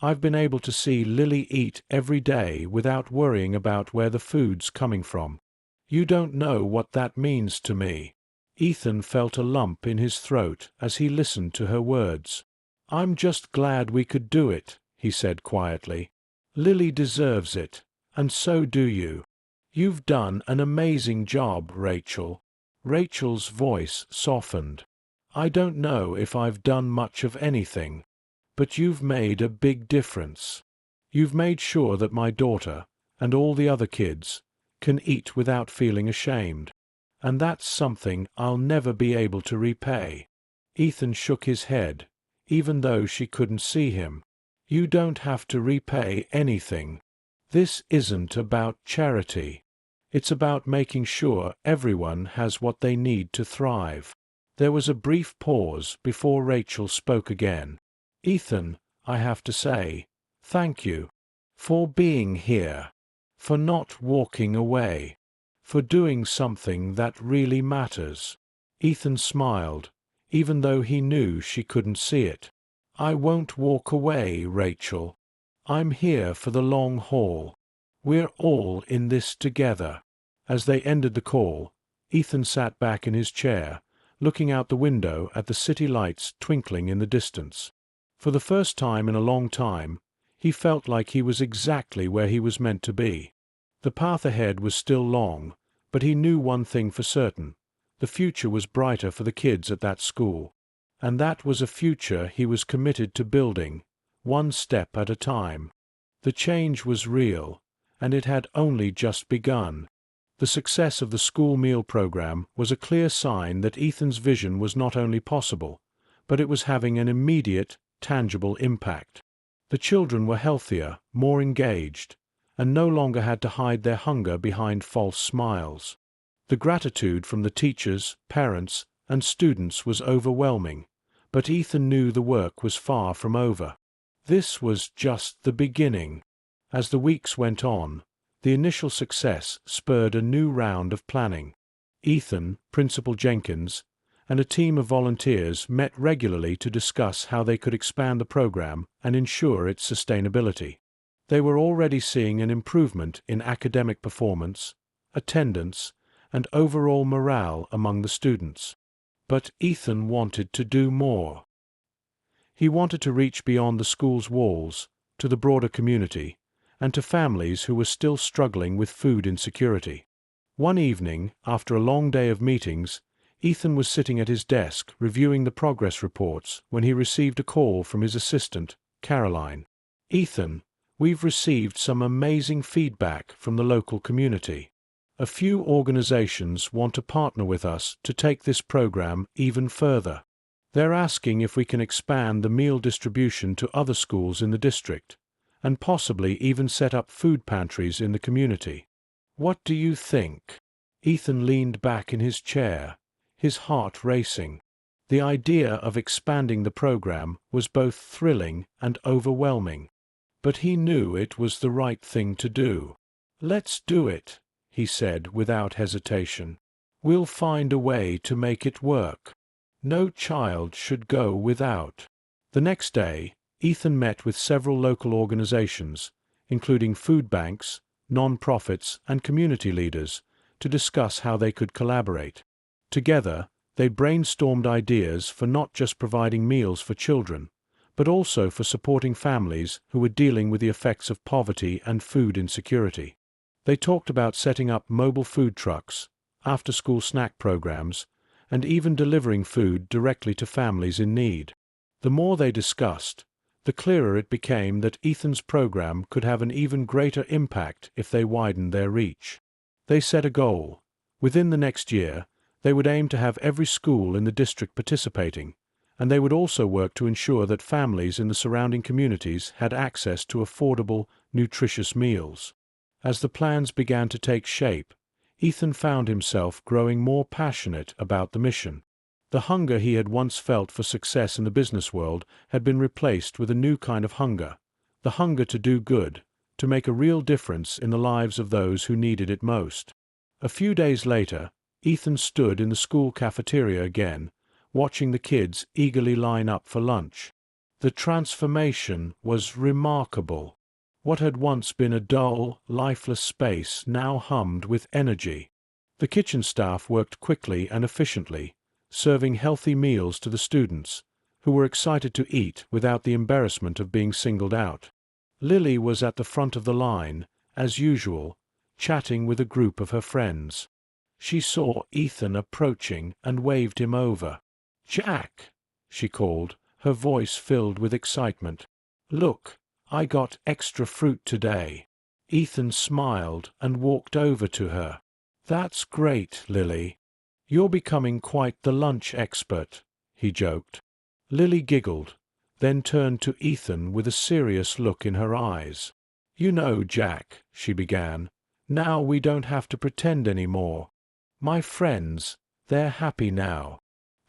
I've been able to see Lily eat every day without worrying about where the food's coming from. You don't know what that means to me." Ethan felt a lump in his throat as he listened to her words. "I'm just glad we could do it," he said quietly. "Lily deserves it, and so do you. You've done an amazing job, Rachel." Rachel's voice softened. "I don't know if I've done much of anything, but you've made a big difference. You've made sure that my daughter, and all the other kids, can eat without feeling ashamed. And that's something I'll never be able to repay." Ethan shook his head, even though she couldn't see him. "You don't have to repay anything. This isn't about charity. It's about making sure everyone has what they need to thrive." There was a brief pause before Rachel spoke again. "Ethan, I have to say, thank you. For being here. For not walking away. For doing something that really matters." Ethan smiled, even though he knew she couldn't see it. "I won't walk away, Rachel. I'm here for the long haul. We're all in this together." As they ended the call, Ethan sat back in his chair, looking out the window at the city lights twinkling in the distance. For the first time in a long time, he felt like he was exactly where he was meant to be. The path ahead was still long, but he knew one thing for certain: the future was brighter for the kids at that school. And that was a future he was committed to building, one step at a time. The change was real, and it had only just begun. The success of the school meal program was a clear sign that Ethan's vision was not only possible, but it was having an immediate, tangible impact. The children were healthier, more engaged, and no longer had to hide their hunger behind false smiles. The gratitude from the teachers, parents, and students was overwhelming, but Ethan knew the work was far from over. This was just the beginning. As the weeks went on, the initial success spurred a new round of planning. Ethan, Principal Jenkins, and a team of volunteers met regularly to discuss how they could expand the program and ensure its sustainability. They were already seeing an improvement in academic performance, attendance, and overall morale among the students. But Ethan wanted to do more. He wanted to reach beyond the school's walls, to the broader community, and to families who were still struggling with food insecurity. One evening, after a long day of meetings, Ethan was sitting at his desk reviewing the progress reports when he received a call from his assistant, Caroline. "Ethan, we've received some amazing feedback from the local community. A few organizations want to partner with us to take this program even further. They're asking if we can expand the meal distribution to other schools in the district, and possibly even set up food pantries in the community. What do you think?" Ethan leaned back in his chair, his heart racing. The idea of expanding the program was both thrilling and overwhelming, but he knew it was the right thing to do. "Let's do it," he said without hesitation. "We'll find a way to make it work. No child should go without." The next day, Ethan met with several local organizations, including food banks, non-profits, and community leaders, to discuss how they could collaborate. Together, they brainstormed ideas for not just providing meals for children, but also for supporting families who were dealing with the effects of poverty and food insecurity. They talked about setting up mobile food trucks, after-school snack programs, and even delivering food directly to families in need. The more they discussed, the clearer it became that Ethan's program could have an even greater impact if they widened their reach. They set a goal. Within the next year, they would aim to have every school in the district participating, and they would also work to ensure that families in the surrounding communities had access to affordable, nutritious meals. As the plans began to take shape, Ethan found himself growing more passionate about the mission. The hunger he had once felt for success in the business world had been replaced with a new kind of hunger, the hunger to do good, to make a real difference in the lives of those who needed it most. A few days later, Ethan stood in the school cafeteria again, watching the kids eagerly line up for lunch. The transformation was remarkable. What had once been a dull, lifeless space now hummed with energy. The kitchen staff worked quickly and efficiently, serving healthy meals to the students, who were excited to eat without the embarrassment of being singled out. Lily was at the front of the line, as usual, chatting with a group of her friends. She saw Ethan approaching and waved him over. "Jack," she called, her voice filled with excitement. "Look, I got extra fruit today." Ethan smiled and walked over to her. "That's great, Lily. You're becoming quite the lunch expert," he joked. Lily giggled, then turned to Ethan with a serious look in her eyes. "You know, Jack," she began, "now we don't have to pretend any more. My friends, they're happy now.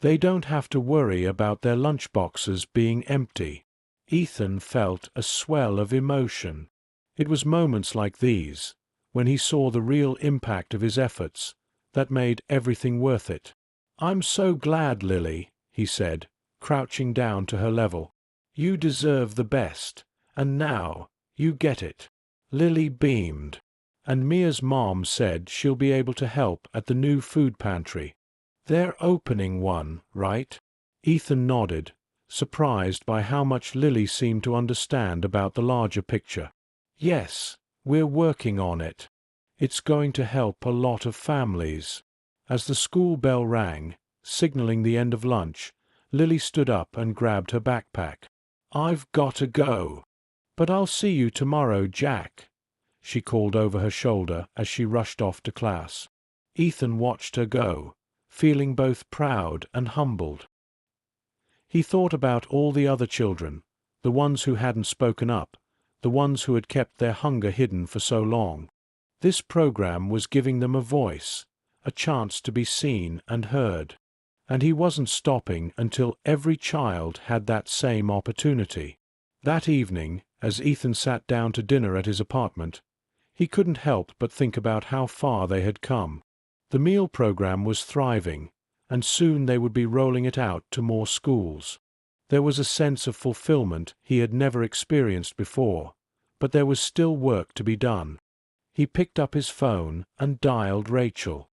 They don't have to worry about their lunch boxes being empty." Ethan felt a swell of emotion. It was moments like these, when he saw the real impact of his efforts, that made everything worth it. "I'm so glad, Lily," he said, crouching down to her level. "You deserve the best, and now you get it." Lily beamed. "And Mia's mom said she'll be able to help at the new food pantry. They're opening one, right?" Ethan nodded, surprised by how much Lily seemed to understand about the larger picture. "Yes, we're working on it. It's going to help a lot of families." As the school bell rang, signaling the end of lunch, Lily stood up and grabbed her backpack. "I've got to go. But I'll see you tomorrow, Jack," she called over her shoulder as she rushed off to class. Ethan watched her go, feeling both proud and humbled. He thought about all the other children, the ones who hadn't spoken up, the ones who had kept their hunger hidden for so long. This program was giving them a voice, a chance to be seen and heard. And he wasn't stopping until every child had that same opportunity. That evening, as Ethan sat down to dinner at his apartment, he couldn't help but think about how far they had come. The meal program was thriving, and soon they would be rolling it out to more schools. There was a sense of fulfillment he had never experienced before, but there was still work to be done. He picked up his phone and dialed Rachel.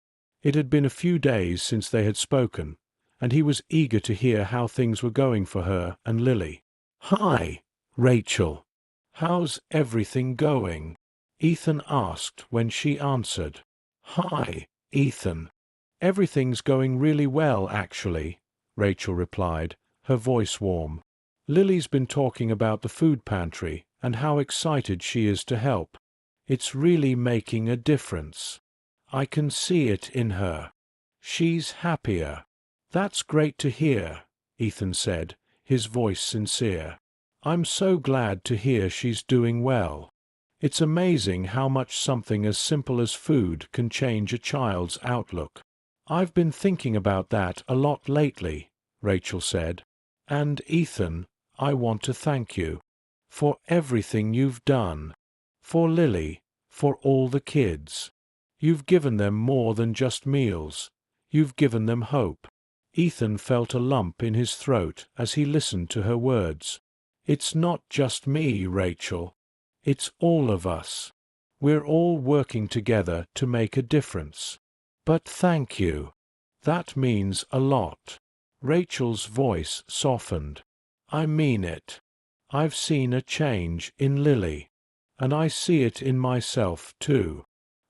It had been a few days since they had spoken, and he was eager to hear how things were going for her and Lily. "Hi, Rachel. How's everything going?" Ethan asked when she answered. "Hi, Ethan. Everything's going really well, actually," Rachel replied, her voice warm. "Lily's been talking about the food pantry and how excited she is to help. It's really making a difference. I can see it in her. She's happier." "That's great to hear," Ethan said, his voice sincere. "I'm so glad to hear she's doing well. It's amazing how much something as simple as food can change a child's outlook." "I've been thinking about that a lot lately," Rachel said. "And Ethan, I want to thank you for everything you've done. For Lily, for all the kids. You've given them more than just meals. You've given them hope." Ethan felt a lump in his throat as he listened to her words. "It's not just me, Rachel. It's all of us. We're all working together to make a difference. But thank you. That means a lot." Rachel's voice softened. "I mean it. I've seen a change in Lily. And I see it in myself, too.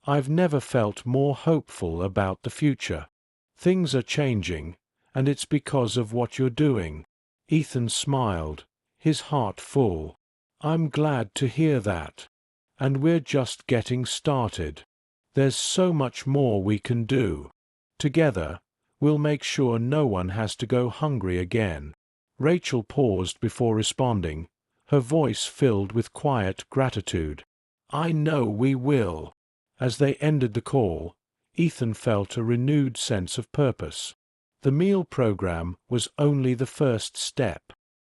I've never felt more hopeful about the future. Things are changing, and it's because of what you're doing." Ethan smiled, his heart full. "I'm glad to hear that. And we're just getting started. There's so much more we can do. Together, we'll make sure no one has to go hungry again." Rachel paused before responding, her voice filled with quiet gratitude. I know we will." As they ended the call, Ethan felt a renewed sense of purpose. The meal program was only the first step.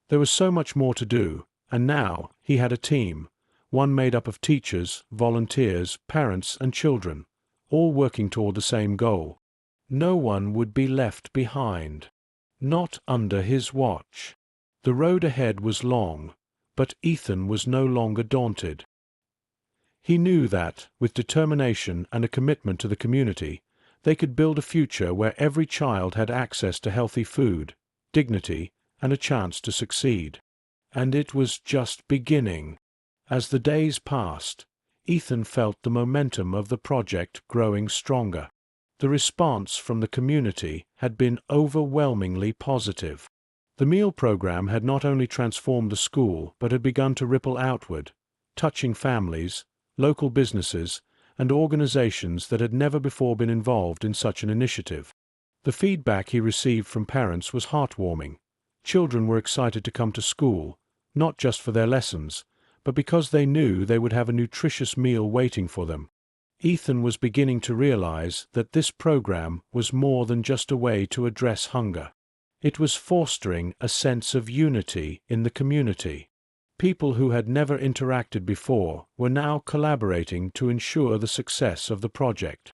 There was so much more to do, and now he had a team, one made up of teachers, volunteers, parents, and children, all working toward the same goal. No one would be left behind. Not under his watch. The road ahead was long, but Ethan was no longer daunted. He knew that, with determination and a commitment to the community, they could build a future where every child had access to healthy food, dignity, and a chance to succeed. And it was just beginning. As the days passed, Ethan felt the momentum of the project growing stronger. The response from the community had been overwhelmingly positive. The meal program had not only transformed the school but had begun to ripple outward, touching families, local businesses, and organizations that had never before been involved in such an initiative. The feedback he received from parents was heartwarming. Children were excited to come to school, not just for their lessons, but because they knew they would have a nutritious meal waiting for them. Ethan was beginning to realize that this program was more than just a way to address hunger. It was fostering a sense of unity in the community. People who had never interacted before were now collaborating to ensure the success of the project.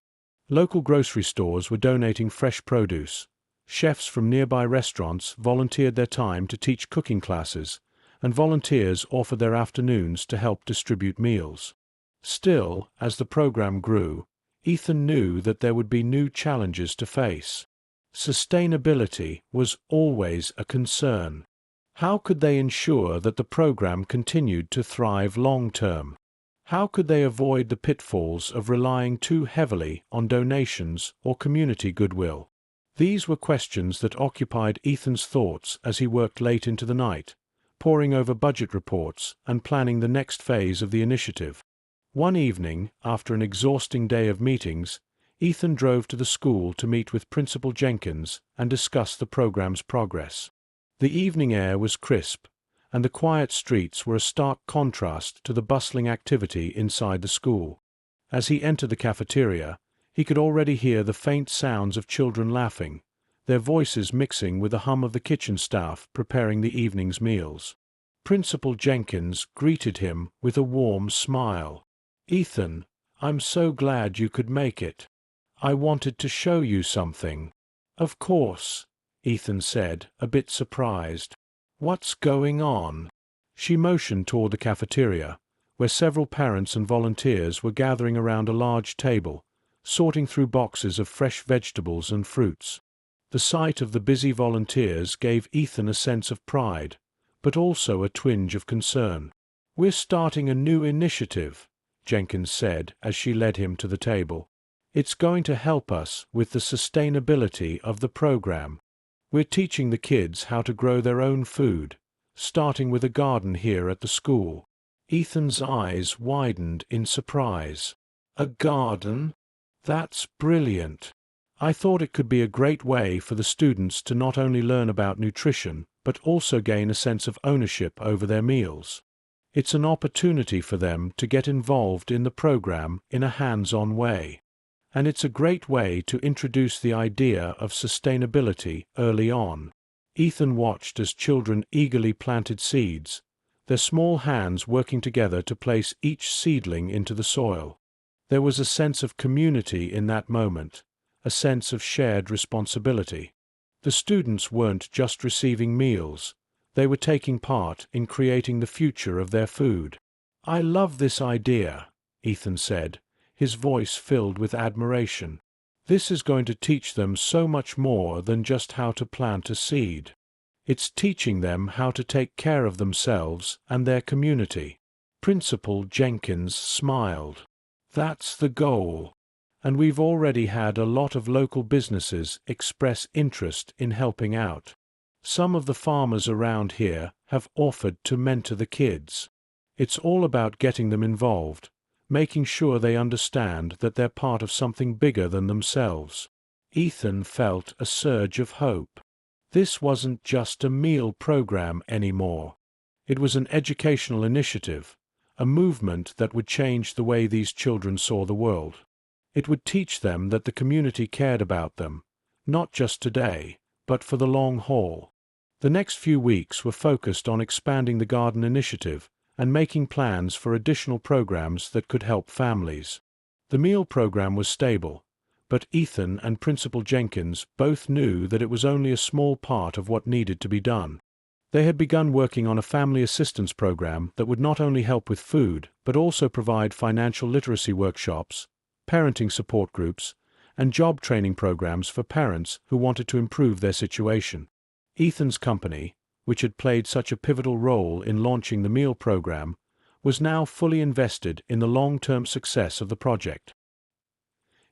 Local grocery stores were donating fresh produce. Chefs from nearby restaurants volunteered their time to teach cooking classes, and volunteers offered their afternoons to help distribute meals. Still, as the program grew, Ethan knew that there would be new challenges to face. Sustainability was always a concern. How could they ensure that the program continued to thrive long-term? How could they avoid the pitfalls of relying too heavily on donations or community goodwill? These were questions that occupied Ethan's thoughts as he worked late into the night, poring over budget reports and planning the next phase of the initiative. One evening, after an exhausting day of meetings, Ethan drove to the school to meet with Principal Jenkins and discuss the program's progress. The evening air was crisp, and the quiet streets were a stark contrast to the bustling activity inside the school. As he entered the cafeteria, he could already hear the faint sounds of children laughing, their voices mixing with the hum of the kitchen staff preparing the evening's meals. Principal Jenkins greeted him with a warm smile. "Ethan, I'm so glad you could make it. I wanted to show you something." "Of course," Ethan said, a bit surprised. "What's going on?" She motioned toward the cafeteria, where several parents and volunteers were gathering around a large table, sorting through boxes of fresh vegetables and fruits. The sight of the busy volunteers gave Ethan a sense of pride, but also a twinge of concern. "We're starting a new initiative," Jenkins said as she led him to the table. "It's going to help us with the sustainability of the program. We're teaching the kids how to grow their own food, starting with a garden here at the school." Ethan's eyes widened in surprise. "A garden? That's brilliant. I thought it could be a great way for the students to not only learn about nutrition, but also gain a sense of ownership over their meals. It's an opportunity for them to get involved in the program in a hands-on way. And it's a great way to introduce the idea of sustainability early on." Ethan watched as children eagerly planted seeds, their small hands working together to place each seedling into the soil. There was a sense of community in that moment, a sense of shared responsibility. The students weren't just receiving meals, they were taking part in creating the future of their food. "I love this idea," Ethan said, his voice filled with admiration. "This is going to teach them so much more than just how to plant a seed. It's teaching them how to take care of themselves and their community." Principal Jenkins smiled. "That's the goal. And we've already had a lot of local businesses express interest in helping out. Some of the farmers around here have offered to mentor the kids. It's all about getting them involved, making sure they understand that they're part of something bigger than themselves." Ethan felt a surge of hope. This wasn't just a meal program anymore. It was an educational initiative, a movement that would change the way these children saw the world. It would teach them that the community cared about them, not just today, but for the long haul. The next few weeks were focused on expanding the garden initiative and making plans for additional programs that could help families. The meal program was stable, but Ethan and Principal Jenkins both knew that it was only a small part of what needed to be done. They had begun working on a family assistance program that would not only help with food, but also provide financial literacy workshops, parenting support groups, and job training programs for parents who wanted to improve their situation. Ethan's company, which had played such a pivotal role in launching the meal program, was now fully invested in the long-term success of the project.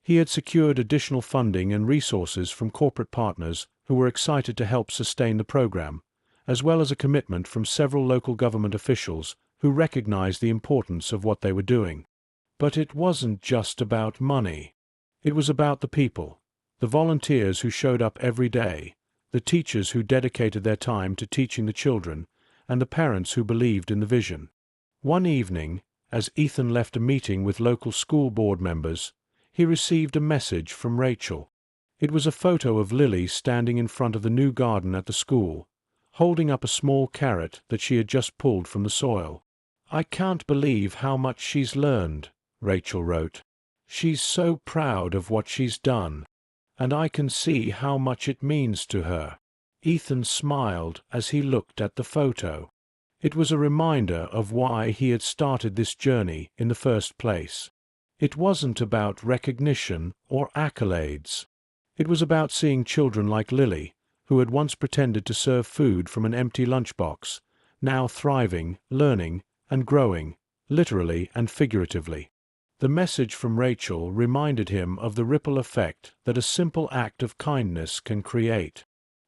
He had secured additional funding and resources from corporate partners who were excited to help sustain the program, as well as a commitment from several local government officials who recognized the importance of what they were doing. But it wasn't just about money. It was about the people, the volunteers who showed up every day, the teachers who dedicated their time to teaching the children, and the parents who believed in the vision. One evening, as Ethan left a meeting with local school board members, he received a message from Rachel. It was a photo of Lily standing in front of the new garden at the school, holding up a small carrot that she had just pulled from the soil. "I can't believe how much she's learned," Rachel wrote. "She's so proud of what she's done, and I can see how much it means to her." Ethan smiled as he looked at the photo. It was a reminder of why he had started this journey in the first place. It wasn't about recognition or accolades. It was about seeing children like Lily, who had once pretended to serve food from an empty lunchbox, now thriving, learning, and growing, literally and figuratively. The message from Rachel reminded him of the ripple effect that a simple act of kindness can create.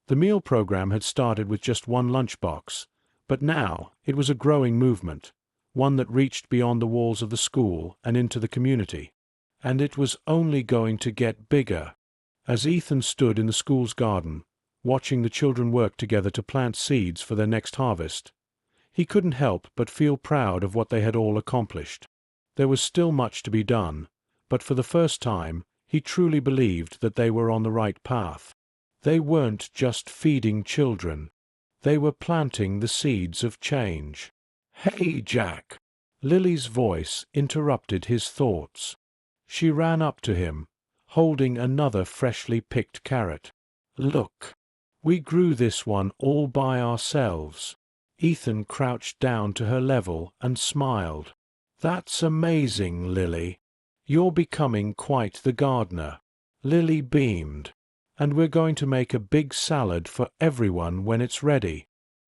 The meal program had started with just one lunchbox, but now it was a growing movement, one that reached beyond the walls of the school and into the community. And it was only going to get bigger. As Ethan stood in the school's garden, watching the children work together to plant seeds for their next harvest, he couldn't help but feel proud of what they had all accomplished. There was still much to be done, but for the first time, he truly believed that they were on the right path. They weren't just feeding children. They were planting the seeds of change. "Hey, Jack!" Lily's voice interrupted his thoughts. She ran up to him, holding another freshly picked carrot. "Look, we grew this one all by ourselves." Ethan crouched down to her level and smiled. "That's amazing, Lily. You're becoming quite the gardener." Lily beamed. "And we're going to make a big salad for everyone when it's ready.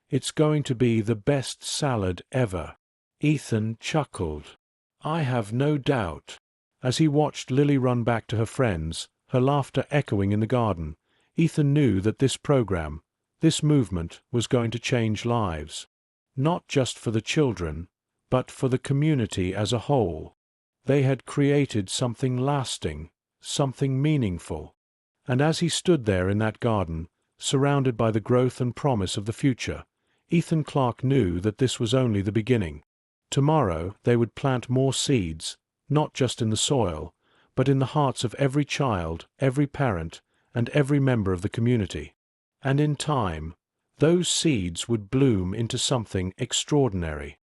It's going to be the best salad ever." Ethan chuckled. "I have no doubt." As he watched Lily run back to her friends, her laughter echoing in the garden, Ethan knew that this program, this movement, was going to change lives. Not just for the children, but for the community as a whole. They had created something lasting, something meaningful. And as he stood there in that garden, surrounded by the growth and promise of the future, Ethan Clark knew that this was only the beginning. Tomorrow they would plant more seeds, not just in the soil, but in the hearts of every child, every parent, and every member of the community. And in time, those seeds would bloom into something extraordinary.